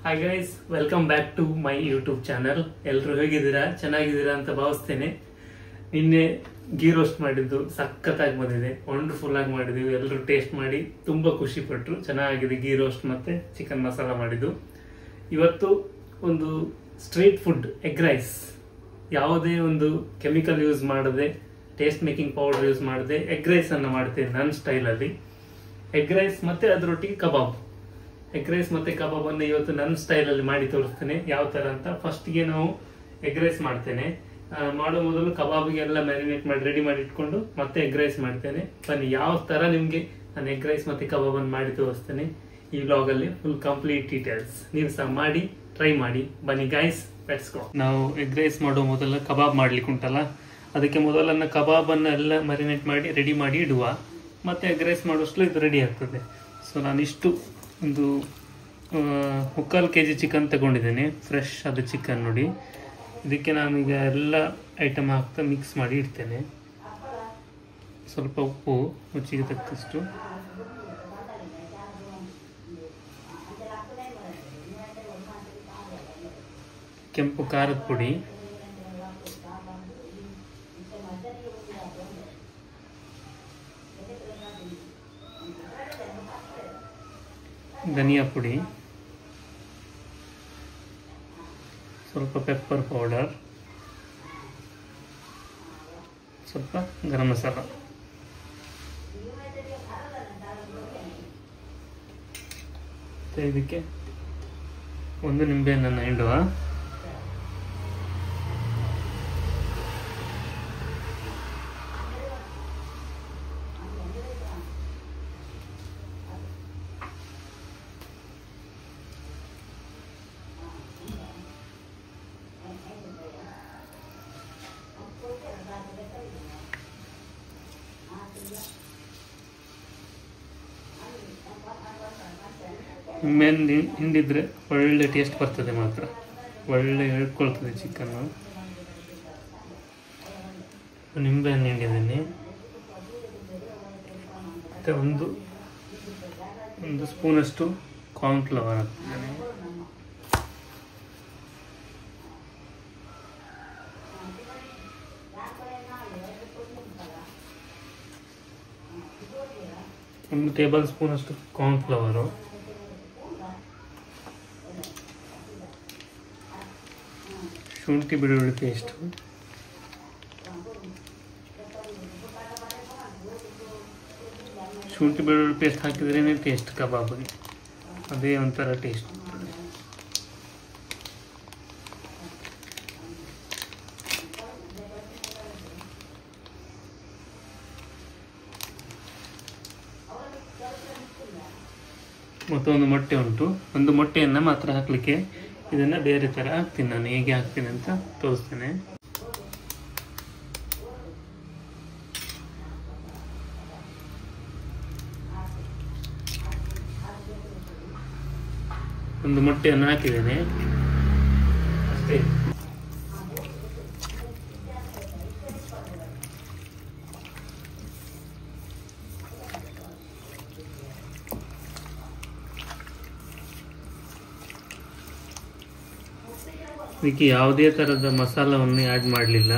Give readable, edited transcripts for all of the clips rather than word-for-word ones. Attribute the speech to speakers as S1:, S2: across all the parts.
S1: Hi guys, welcome back to my YouTube channel. ಎಲ್ಲರೂ ಹೇಗಿದ್ದೀರಾ? ಚೆನ್ನಾಗಿದ್ದೀರಾ ಅಂತ ಭಾವಿಸ್ತೇನೆ. ನಿನ್ನೆ ಗೀ ರೋಸ್ಟ್ ಮಾಡಿದ್ದು ಸಖತ್ತಾಗಿ ಬಂದಿದೆ, ವಂಡರ್ಫುಲ್ ಆಗಿ ಮಾಡಿದ್ದೀವಿ. ಎಲ್ಲರೂ ಟೇಸ್ಟ್ ಮಾಡಿ ತುಂಬಾ ಖುಷಿ ಪಟ್ಟರು. ಚೆನ್ನಾಗಿದೆ ಗೀ ರೋಸ್ಟ್ ಮತ್ತೆ ಚಿಕನ್ ಮಸಾಲ ಮಾಡಿದ್ದು. ಇವತ್ತು ಒಂದು ಸ್ಟ್ರೀಟ್ ಫುಡ್ ಎಗ್ ರೈಸ್, ಯಾವುದೇ ಒಂದು ಕೆಮಿಕಲ್ ಯೂಸ್ ಮಾಡದೆ, ಟೇಸ್ಟ್ ಮೇಕಿಂಗ್ ಪೌಡರ್ ಯೂಸ್ ಮಾಡದೆ ಎಗ್ ರೈಸ್ ಅನ್ನ ಮಾಡ್ತೇನೆ ನನ್ನ ಸ್ಟೈಲಲ್ಲಿ. ಎಗ್ ರೈಸ್ ಮತ್ತೆ ಅದರೊಟ್ಟಿಗೆ ಕಬಾಬ್. ಎಗ್ ರೈಸ್ ಮತ್ತೆ ಕಬಾಬ್ ಅನ್ನು ಇವತ್ತು ನನ್ನ ಸ್ಟೈಲಲ್ಲಿ ಮಾಡಿ ತೋರಿಸ್ತೇನೆ ಯಾವ ತರ ಅಂತ. ಫಸ್ಟ್ಗೆ ನಾವು ಎಗ್ ರೈಸ್ ಮಾಡ್ತೇನೆ. ಮಾಡೋ ಮೊದಲು ಕಬಾಬ್ಗೆ ಎಲ್ಲ ಮ್ಯಾರಿನೇಟ್ ಮಾಡಿ ರೆಡಿ ಮಾಡಿ ಇಟ್ಕೊಂಡು ಮತ್ತೆ ಎಗ್ ರೈಸ್ ಮಾಡ್ತೇನೆ. ಬನ್ನಿ ಯಾವ ತರ ನಿಮ್ಗೆ ನಾನು ಎಗ್ ರೈಸ್ ಮತ್ತೆ ಕಬಾಬ್ ಅನ್ನು ಮಾಡಿ ತೋರಿಸ್ತೇನೆ ಈ ವ್ಲಾಗ್ ಅಲ್ಲಿ. ಫುಲ್ ಕಂಪ್ಲೀಟ್ ಡೀಟೇಲ್ಸ್ ನೀವು ಸಹ ಮಾಡಿ ಟ್ರೈ ಮಾಡಿ. ಬನ್ನಿ ಗೈಸ್, ಲೆಟ್ಸ್ ಗೋ. ನಾವು ಎಗ್ ರೈಸ್ ಮಾಡೋ ಮೊದಲ ಕಬಾಬ್ ಮಾಡ್ಲಿಕ್ಕೆ ಉಂಟಲ್ಲ, ಅದಕ್ಕೆ ಮೊದಲನ್ನ ಕಬಾಬ್ ಅನ್ನ ಎಲ್ಲ ಮ್ಯಾರಿನೇಟ್ ಮಾಡಿ ರೆಡಿ ಮಾಡಿ ಇಡುವ. ಮತ್ತೆ ಎಗ್ ರೈಸ್ ಮಾಡೋಷ್ಟು ಇದು ರೆಡಿ ಆಗ್ತದೆ. ಸೊ ನಾನಿಷ್ಟು ಒಂದು 3/4 kg ಚಿಕನ್ ತಗೊಂಡಿದ್ದೇನೆ. ಫ್ರೆಶ್ ಆದ ಚಿಕನ್ ನೋಡಿ. ಇದಕ್ಕೆ ನಾನೀಗ ಎಲ್ಲ ಐಟಮ್ ಹಾಕ್ತಾ ಮಿಕ್ಸ್ ಮಾಡಿ ಇಡ್ತೇನೆ. ಸ್ವಲ್ಪ ಉಪ್ಪು ರುಚಿಗೆ ತಕ್ಕಷ್ಟು, ಕೆಂಪು ಖಾರದ ಪುಡಿ, ಧನಿಯಾ ಪುಡಿ, ಸ್ವಲ್ಪ ಪೆಪ್ಪರ್ ಪೌಡರ್, ಸ್ವಲ್ಪ ಗರಂ ಮಸಾಲ. ಇದಕ್ಕೆ ಒಂದು ನಿಂಬೆಹಣ್ಣನ್ನು ಹಿಂಡುವ. ನಿಂಬೆಹಣ್ಣು ಹಿಂಡಿದ್ರೆ ಒಳ್ಳೆ ಟೇಸ್ಟ್ ಬರ್ತದೆ, ಮಾತ್ರ ಒಳ್ಳೆ ಹೇಳ್ಕೊಳ್ತದೆ ಚಿಕನ್ನು. ನಿಂಬೆಹಣ್ಣು ಹಿಂಡಿದ್ದೀನಿ. ಮತ್ತು ಒಂದು ಸ್ಪೂನಷ್ಟು ಕಾರ್ನ್ಫ್ಲವರ್ ಹಾಕ್ತಿದ್ದೇನೆ. ಒಂದು ಟೇಬಲ್ ಸ್ಪೂನ್ ಅಷ್ಟು ಕಾರ್ನ್ಫ್ಲವರು, ಶುಂಠಿ ಬೆಳ್ಳುಳ್ಳಿ ಪೇಸ್ಟ್, ಶುಂಠಿ ಬೆಳ್ಳುಳ್ಳಿ ಪೇಸ್ಟ್ ಹಾಕಿದ್ರೇನೆ ಟೇಸ್ಟ್ ಕಬಾಬ್ಗೆ, ಅದೇ ಒಂಥರ ಟೇಸ್ಟ್. ಮತ್ತೊಂದು ಮೊಟ್ಟೆ ಉಂಟು, ಒಂದು ಮೊಟ್ಟೆಯನ್ನು ಮಾತ್ರ ಹಾಕ್ಲಿಕ್ಕೆ. ಇದನ್ನ ಬೇರೆ ತರ ಹಾಕ್ತೀನಿ ನಾನು, ಹೇಗೆ ಹಾಕ್ತೀನಿ ಅಂತ ತೋರಿಸ್ತೇನೆ. ಒಂದು ಮೊಟ್ಟೆಯನ್ನು ಹಾಕಿದ್ದೇನೆ ಅಷ್ಟೇ. ಇದಕ್ಕೆ ಯಾವುದೇ ಥರದ ಮಸಾಲವನ್ನು ಆ್ಯಡ್ ಮಾಡಲಿಲ್ಲ.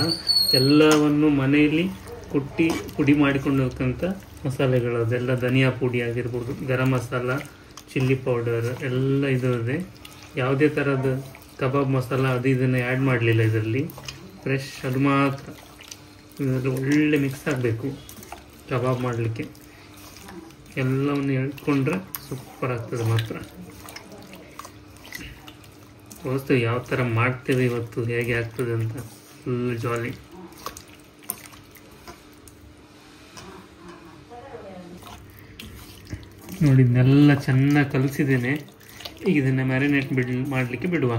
S1: ಎಲ್ಲವನ್ನು ಮನೆಯಲ್ಲಿ ಕುಟ್ಟಿ ಪುಡಿ ಮಾಡಿಕೊಂಡಿರ್ತಕ್ಕಂಥ ಮಸಾಲೆಗಳು, ಅದೆಲ್ಲ ಧನಿಯಾ ಪುಡಿ ಆಗಿರ್ಬೋದು, ಗರಂ ಮಸಾಲ, ಚಿಲ್ಲಿ ಪೌಡರ್ ಎಲ್ಲ ಇದೆ. ಯಾವುದೇ ಥರದ ಕಬಾಬ್ ಮಸಾಲ ಅದು ಇದನ್ನು ಆ್ಯಡ್ ಮಾಡಲಿಲ್ಲ ಇದರಲ್ಲಿ. ಫ್ರೆಶ್ ಅದು ಮಾತ್ರ. ಇದರಲ್ಲಿ ಒಳ್ಳೆ ಮಿಕ್ಸ್ ಆಗಬೇಕು ಕಬಾಬ್ ಮಾಡಲಿಕ್ಕೆ. ಎಲ್ಲವನ್ನು ಎಳ್ಕೊಂಡ್ರೆ ಸೂಪರ್ ಆಗ್ತದೆ ಮಾತ್ರ. ತೋರಿಸ್ತೇವೆ ಯಾವ ಥರ ಮಾಡ್ತೇವೆ ಇವತ್ತು, ಹೇಗೆ ಆಗ್ತದೆ ಅಂತ. Full jolly. ನೋಡಿ, ಇದನ್ನೆಲ್ಲ ಚೆನ್ನಾಗಿ ಕಲಿಸಿದ್ದೇನೆ. ಈಗ ಇದನ್ನು ಮ್ಯಾರಿನೇಟ್ ಮಾಡಲಿಕ್ಕೆ ಬಿಡುವ.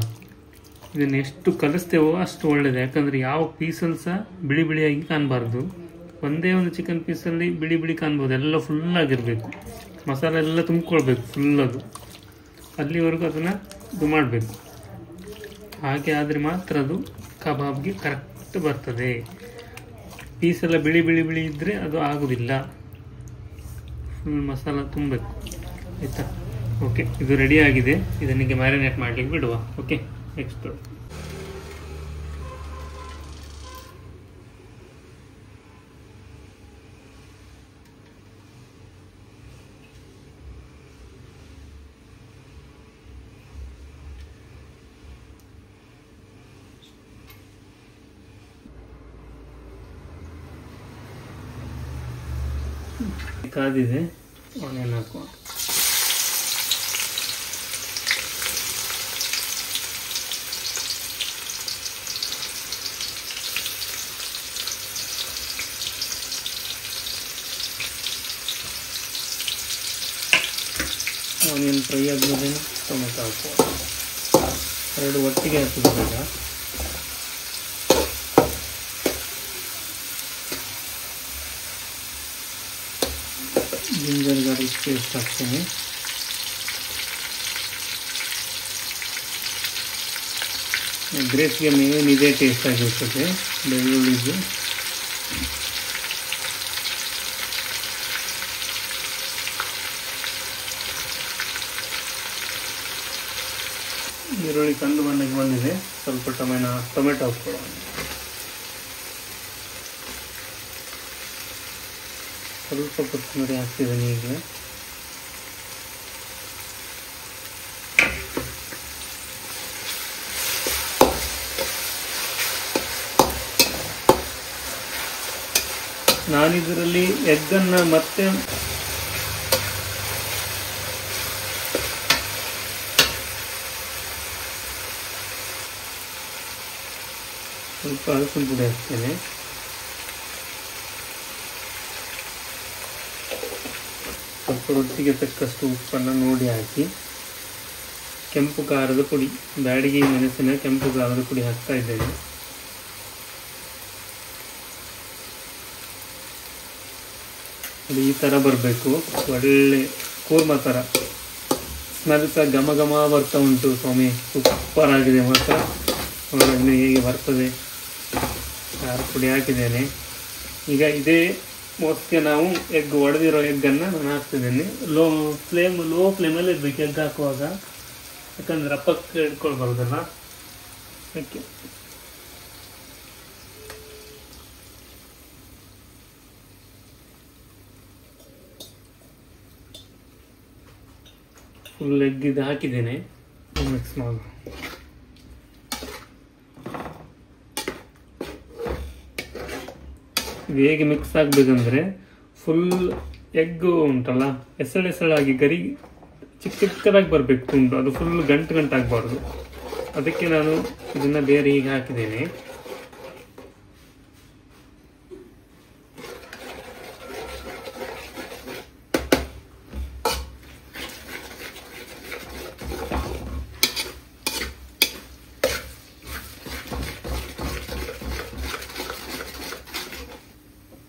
S1: ಇದನ್ನು ಎಷ್ಟು ಕಲಿಸ್ತೇವೋ ಅಷ್ಟು ಒಳ್ಳೆಯದು. ಯಾಕಂದರೆ ಯಾವ ಪೀಸಲ್ಲಿ ಸಹ ಬಿಳಿ ಬಿಳಿಯಾಗಿ ಕಾಣಬಾರ್ದು. ಒಂದೇ ಒಂದು ಚಿಕನ್ ಪೀಸಲ್ಲಿ ಬಿಳಿ ಬಿಳಿ ಕಾಣ್ಬೋದು, ಎಲ್ಲ ಫುಲ್ಲಾಗಿರಬೇಕು. ಮಸಾಲೆ ಎಲ್ಲ ತುಂಬಿಕೊಳ್ಬೇಕು ಫುಲ್ಲದು. ಅಲ್ಲಿವರೆಗೂ ಅದನ್ನು ಇದು ಮಾಡಬೇಕು. ಹಾಗೆ ಆದರೆ ಮಾತ್ರ ಅದು ಕಬಾಬ್ಗೆ ಕರೆಕ್ಟ್ ಬರ್ತದೆ. ಪೀಸೆಲ್ಲ ಬಿಳಿ ಬಿಳಿ ಬಿಳಿ ಇದ್ದರೆ ಅದು ಆಗೋದಿಲ್ಲ. ಫುಲ್ ಮಸಾಲ ತುಂಬಬೇಕು ಆಯಿತಾ. ಓಕೆ, ಇದು ರೆಡಿ ಆಗಿದೆ. ಇದನ್ನಿಗೆ ಮ್ಯಾರಿನೇಟ್ ಮಾಡ್ಲಿಕ್ಕೆ ಬಿಡುವ. ಓಕೆ, ನೆಕ್ಸ್ಟ್ ಕಾದಿದೆ, ಆನಿಯನ್ ಹಾಕುವ. ಆನಿಯನ್ ಫ್ರೈ ಆದ್ಮೇಲೆ ಟೊಮೆಟೊ ಹಾಕುವ. ಎರಡು ಒಟ್ಟಿಗೆ ಹಾಕಿದಾಗ ಜಿಂಜರ್ ಗಾರ್ಲಿಕ್ ಪೇಸ್ಟ್ ಹಾಕ್ತೀನಿ. ಗ್ರೇಪ್ಗೆ ಮೇನ್ ಇದೇ ಟೇಸ್ಟ್ ಆಗಿರ್ತದೆ, ಬೆಳ್ಳುಳ್ಳಿದು. ಈರುಳ್ಳಿ ಕಂದು ಬಣ್ಣಕ್ಕೆ ಬಂದಿದೆ. ಸ್ವಲ್ಪ ಟೊಮೆಟೊ ಹಾಕ್ಕೊಳ್ಳೋಣ. ಸ್ವಲ್ಪ ಕೊತ್ತಂಬರಿ ಹಾಕ್ತಿದ್ದೀನಿ ಈಗ. ನಾನಿದರಲ್ಲಿ ಎಗ್ಗನ್ನು ಮತ್ತೆ ಸ್ವಲ್ಪ ಅರಸಿನ ಪುಡಿ ಹಾಕ್ತೇನೆ. ಸ್ವಲ್ಪ ರುಚಿಗೆ ತಕ್ಕಷ್ಟು ಉಪ್ಪನ್ನು ನೋಡಿ ಹಾಕಿ, ಕೆಂಪು ಖಾರದ ಪುಡಿ, ಬ್ಯಾಡಗಿ ಮೆಣಸಿನ ಕೆಂಪು ಖಾರದ ಪುಡಿ ಹಾಕ್ತಾ ಇದ್ದೇನೆ. ಈ ಥರ ಬರಬೇಕು, ಒಳ್ಳೆ ಕೂರ್ಮ ಥರ ಸ್ಮೆಲ್ ಸಹ ಘಮ ಘಮ ಬರ್ತಾ ಉಂಟು ಸ್ವಾಮಿ. ಸೂಪರ್ ಆಗಿದೆ ಮಾತ್ರ. ಒಳಗಡೆ ಹೇಗೆ ಬರ್ತದೆ. ಖಾರ ಪುಡಿ ಹಾಕಿದ್ದೇನೆ. ಈಗ ಇದೇ ಮೊದಲಿಗೆ ನಾವು ಎಗ್ ಒಡೆದಿರೋ ಎಗ್ಗನ್ನು ನಾನು ಹಾಕ್ತಿದ್ದೇನೆ. ಲೋ ಫ್ಲೇಮಲ್ಲಿ ಇರಬೇಕು ಎಗ್ ಹಾಕುವಾಗ, ಯಾಕಂದ್ರೆ ಅಪ್ಪಕ್ಕೆ ಹಿಡ್ಕೊಳ್ಬಾರ್ದಲ್ಲ. ಓಕೆ, ಫುಲ್ ಎಗ್ ಇದು ಹಾಕಿದ್ದೇನೆ. ಮಿಕ್ಸ್ ಮಾಡು. ಇದು ಹೇಗೆ ಮಿಕ್ಸ್ ಆಗಬೇಕಂದ್ರೆ ಫುಲ್ ಎಗ್ ಉಂಟಲ್ಲ ಎಸಳಾಗಿ ಗರಿ ಚಿಕ್ಕದಾಗಿ ಬರಬೇಕು ತುಂಡು. ಅದು ಫುಲ್ ಗಂಟಾಗಬಾರ್ದು. ಅದಕ್ಕೆ ನಾನು ಇದನ್ನು ಬೇರೆ ಹೀಗೆ ಹಾಕಿದ್ದೇನೆ.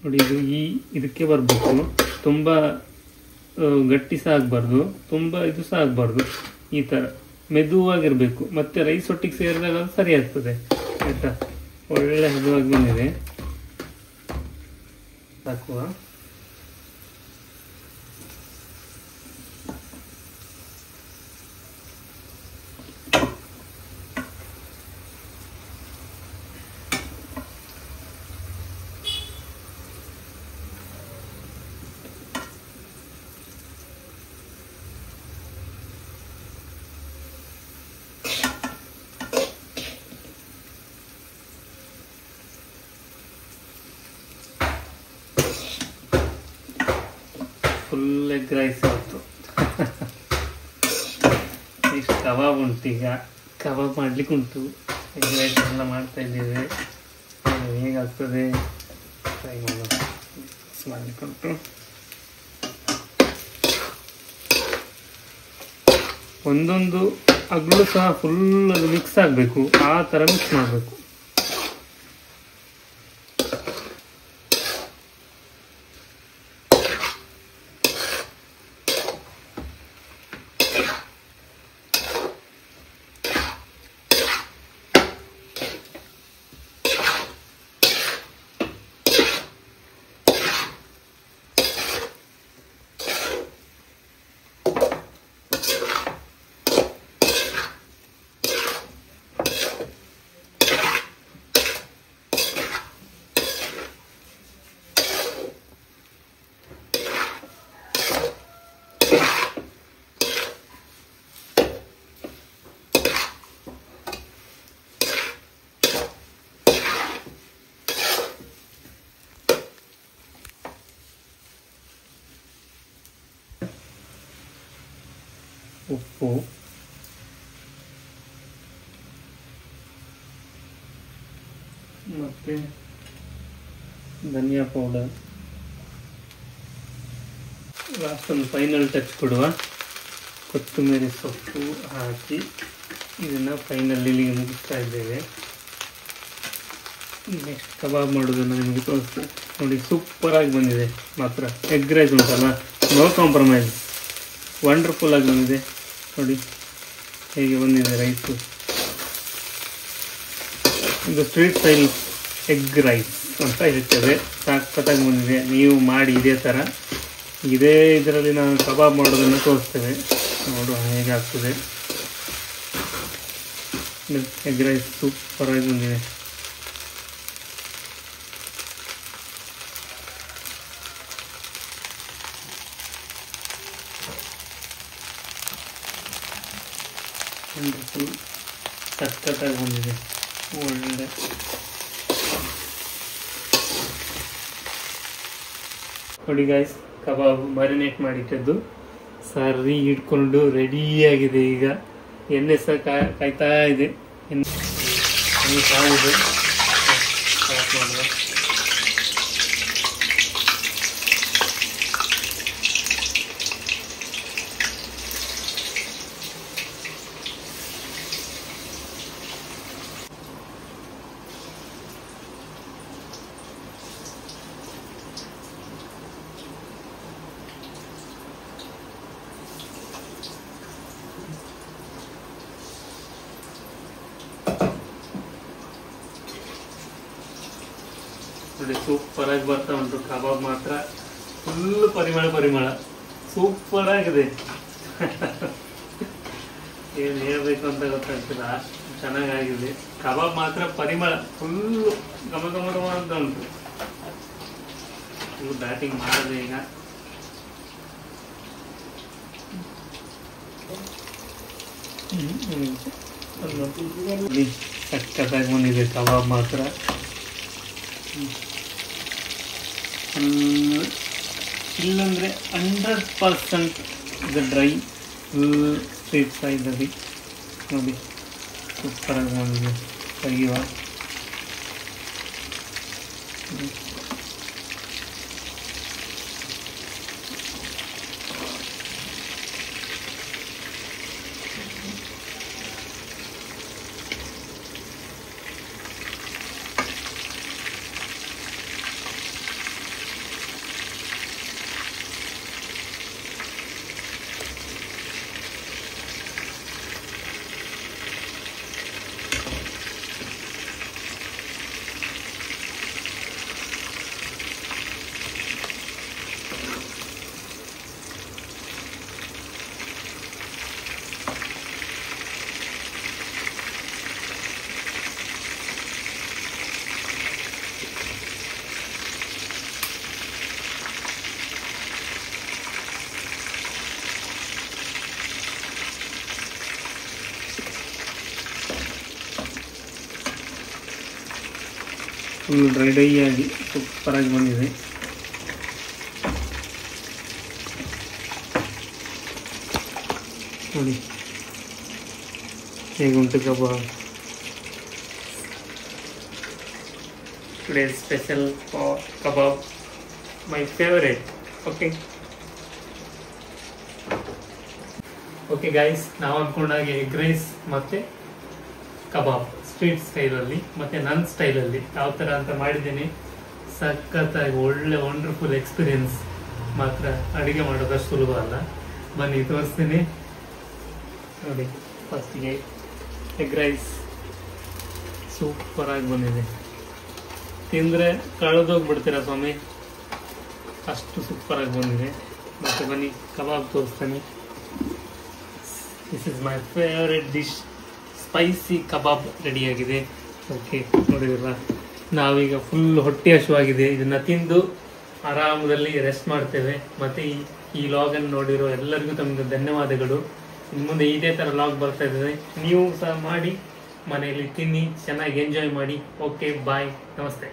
S1: ನೋಡಿ, ಇದಕ್ಕೆ ಬರಬೇಕು. ತುಂಬ ಗಟ್ಟಿ ಸಹ ಆಗಬಾರ್ದು, ತುಂಬ ಇದು ಸಹ ಆಗಬಾರ್ದು. ಈ ಥರ ಮೆದುವಾಗಿರಬೇಕು. ಮತ್ತೆ ರೈಸ್ ಒಟ್ಟಿಗೆ ಸೇರಿದಾಗ ಅದು ಸರಿ ಆಗ್ತದೆ. ಆಯಿತಾ, ಒಳ್ಳೆ ಹದವಾಗಿ ಬಂದಿದೆ. ಹಾಕುವ. ಫುಲ್ ಎಗ್ ರೈಸ್ ಇವತ್ತು. ಇಷ್ಟು ಕಬಾಬ್ ಉಂಟು. ಈಗ ಕಬಾಬ್ ಮಾಡ್ಲಿಕ್ಕೆ ಉಂಟು. ಎಗ್ ರೈಸ್ ಎಲ್ಲ ಮಾಡ್ತಾ ಇದ್ದೇವೆ. ಹೇಗಾಗ್ತದೆ ಟ್ರೈ ಮಾಡೋದು. ಮಾಡ್ಲಿಕ್ಕೆ ಉಂಟು. ಒಂದೊಂದು ಅಗ್ಲು ಸಹ ಫುಲ್ ಅದು ಮಿಕ್ಸ್ ಆಗಬೇಕು. ಆ ಥರ ಮಿಕ್ಸ್ ಮಾಡಬೇಕು. ಉಪ್ಪು, ಮತ್ತು ಧನಿಯಾ ಪೌಡರ್. ಲಾಸ್ಟ್ ಒಂದು ಫೈನಲ್ ಟಚ್ ಕೊಡುವ, ಕೊತ್ತಂಬರಿ ಸೊಪ್ಪು ಹಾಕಿ ಇದನ್ನು ಫೈನಲ್ ಇಲ್ಲಿಗೆ ಮುಗಿಸ್ತಾ ಇದ್ದೇವೆ. ನೆಕ್ಸ್ಟ್ ಕಬಾಬ್ ಮಾಡೋದನ್ನು ನಿಮಗೆ ತೋರಿಸ್ತೇನೆ. ನೋಡಿ, ಸೂಪರಾಗಿ ಬಂದಿದೆ ಮಾತ್ರ. ಎಗ್ ರೈಸ್ ಉಂಟಲ್ಲ, ನೋ ಕಾಂಪ್ರಮೈಸ್, ವಂಡರ್ಫುಲ್ ಆಗಿ ಬಂದಿದೆ. ನೋಡಿ ಹೇಗೆ ಬಂದಿದೆ ರೈಸು. ಇದು ಸ್ಟ್ರೀಟ್ ಸ್ಟೈಲ್ ಎಗ್ ರೈಸ್ ಅಂತ ಇರ್ತದೆ. ಸಖತ್ತಾಗಿ ಬಂದಿದೆ. ನೀವು ಮಾಡಿ ಇದೇ ಥರ, ಇದೇ ಇದರಲ್ಲಿ ನಾವು ಕಬಾಬ್ ಮಾಡೋದನ್ನು ತೋರಿಸ್ತೇವೆ. ನೋಡುವ ಹೇಗೆ ಆಗ್ತದೆ. ಎಗ್ ರೈಸ್ ಸೂಪರಾಗಿ ಬಂದಿದೆ. ವಂಡರ್ಫುಲ್, ಸಖತ್ತಾಗಿ ಬಂದಿದೆ. ಒಳ್ಳೆ ನೋಡಿ ಗಾಯ್ಸ್, ಕಬಾಬ್ ಮ್ಯಾರಿನೇಟ್ ಮಾಡಿಟ್ಟದ್ದು ಸರಿ ಇಟ್ಕೊಂಡು ರೆಡಿಯಾಗಿದೆ. ಈಗ ಎಣ್ಣೆ ಸಹ ಕಾಯ್ತಾ ಇದೆ. ಎಣ್ಣೆ ಕಾಯಿದೆ. ಸ್ಟಾರ್ಟ್ ಮಾಡುವ. ನೋಡಿ, ಸೂಪರ್ ಆಗಿ ಬರ್ತಾ ಉಂಟು ಕಬಾಬ್ ಮಾತ್ರ. ಫುಲ್ ಪರಿಮಳ ಸೂಪರ್ ಆಗಿದೆ. ಏನ್ ಹೇಳ್ಬೇಕು ಅಂತ ಗೊತ್ತಾಗ್ತಿಲ್ಲ, ಅಷ್ಟು ಚೆನ್ನಾಗಿದೆ ಕಬಾಬ್ ಮಾತ್ರ. ಪರಿಮಳ ಫುಲ್ ಘಮ ಅಂತ ಉಂಟು. ಫುಲ್ ಬ್ಯಾಟಿಂಗ್ ಮಾಡಿದೆ ಈಗ. ಸಕ್ಕತ್ತಾಗಿ ಬಂದಿದೆ ಕಬಾಬ್ ಮಾತ್ರ. ಇಲ್ಲಂದರೆ 100% ಇದು ಡ್ರೈ ಸ್ಟ್ರೀಟ್ ಸೈಡಲ್ಲಿ. ನೋಡಿ ಸೂಪರಾಗಿ ಬಂದಿದೆ. ತೆಗೆಯುವ. ಫುಲ್ ಡ್ರೈ ಆಗಿ ಸೂಪರಾಗಿ ಬಂದಿದೆ. ನೋಡಿ ಹೇಗುಂಟು ಕಬಾಬ್. Today's special for kebab, my favorite. Okay guys, ನಾವು ಅಂದ್ಕೊಂಡಾಗೆ ಎಗ್ ರೈಸ್ ಮತ್ತೆ ಕಬಾಬ್ ಸ್ಟ್ರೀಟ್ ಸ್ಟೈಲಲ್ಲಿ ಮತ್ತೆ ನನ್ನ ಸ್ಟೈಲಲ್ಲಿ ಯಾವ ಥರ ಅಂತ ಮಾಡಿದ್ದೇನೆ. ಸಖತ್ತಾಗಿ ಒಳ್ಳೆ ವಂಡರ್ಫುಲ್ ಎಕ್ಸ್ಪೀರಿಯನ್ಸ್ ಮಾತ್ರ. ಅಡುಗೆ ಮಾಡೋದಷ್ಟು ಸುಲಭ ಅಲ್ಲ. ಬನ್ನಿ ತೋರಿಸ್ತೀನಿ. ನೋಡಿ, ಫಸ್ಟಿಗೆ ಎಗ್ ರೈಸ್ ಸೂಪರಾಗಿ ಬಂದಿದೆ. ತಿಂದರೆ ಕಳೆದೋಗ್ಬಿಡ್ತೀರಾ ಸ್ವಾಮಿ, ಅಷ್ಟು ಸೂಪರಾಗಿ ಬಂದಿದೆ. ಮತ್ತು ಬನ್ನಿ ಕಬಾಬ್ ತೋರಿಸ್ತಾನೆ. This is my favourite dish. Spicy ಕಬಾಬ್ ರೆಡಿಯಾಗಿದೆ. ಓಕೆ, ನೋಡಿದ್ರಲ್ಲ, ನಾವೀಗ ಫುಲ್ ಹೊಟ್ಟೆ ಹಸುವಾಗಿದೆ. ಇದನ್ನು ತಿಂದು ಆರಾಮದಲ್ಲಿ ರೆಸ್ಟ್ ಮಾಡ್ತೇವೆ. ಮತ್ತು ಈ ಲಾಗನ್ನು ನೋಡಿರೋ ಎಲ್ಲರಿಗೂ ತಮಗೆ ಧನ್ಯವಾದಗಳು. ಇನ್ನು ಮುಂದೆ ಇದೇ ಥರ ಲಾಗ್ ಬರ್ತಾ ಇದ್ದಾರೆ. ನೀವು ಸಹ ಮಾಡಿ, ಮನೆಯಲ್ಲಿ ತಿನ್ನಿ, ಚೆನ್ನಾಗಿ ಎಂಜಾಯ್ ಮಾಡಿ. ಓಕೆ, ಬಾಯ್, ನಮಸ್ತೆ.